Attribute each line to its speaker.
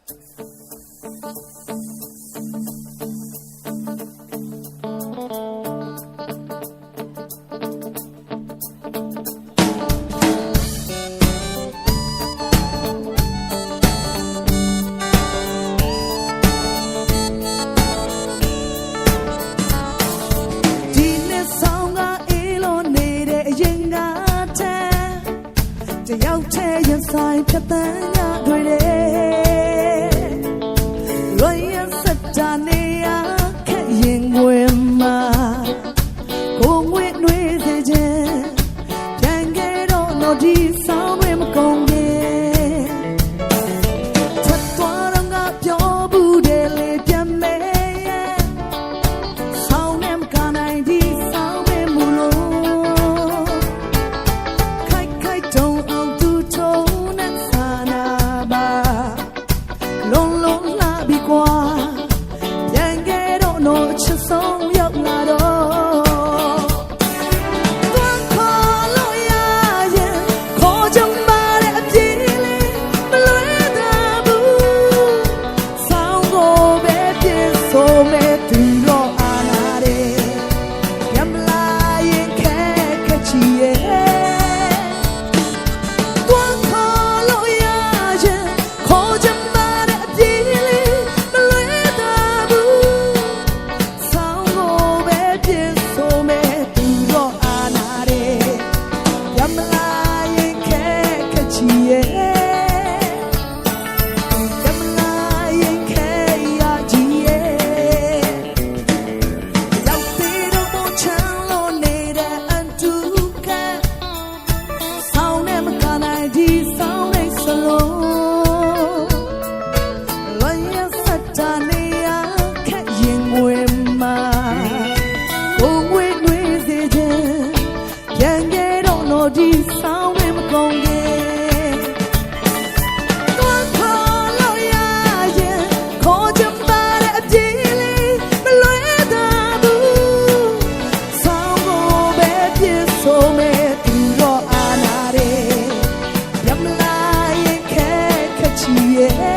Speaker 1: တယောက်တည်းရင်ဆိုင်ဖြတ်သန်းရတွေ့တယ်လွန်ရစတာနေရခက်ရင်ဝင်မှာကိုငွေနှွေးစေခြင်းပြန်ခဲ့တော့တော့ဒီဆောင်မကုန်ရဲ့ထပ်သွားတော့ငါပြောဘူးတယ်လေပြန်မယ်ဆောင်နေမကနိုင်ဒီဆောင်မမူလို့ခိုက်ခိုက်တုံအောင်သူထုံးနဲ့စာနာပါလုံးလုံးလာပြီကွာပြန်ခဲ့တော့တော့ချစ်ဆုံးရောက်လာတော့ဒီဆောင်မကုန်ရဲ့သွားခေါ်လို့ရရင်ခေါ်ချင်ပါတဲ့အပြေးလေးမလွဲတာဘူးဆောင်ကိုပဲပြည့်စုံမဲ့သူတော့အာနာတယ်ရမလာရင်ခဲခချီရဲ့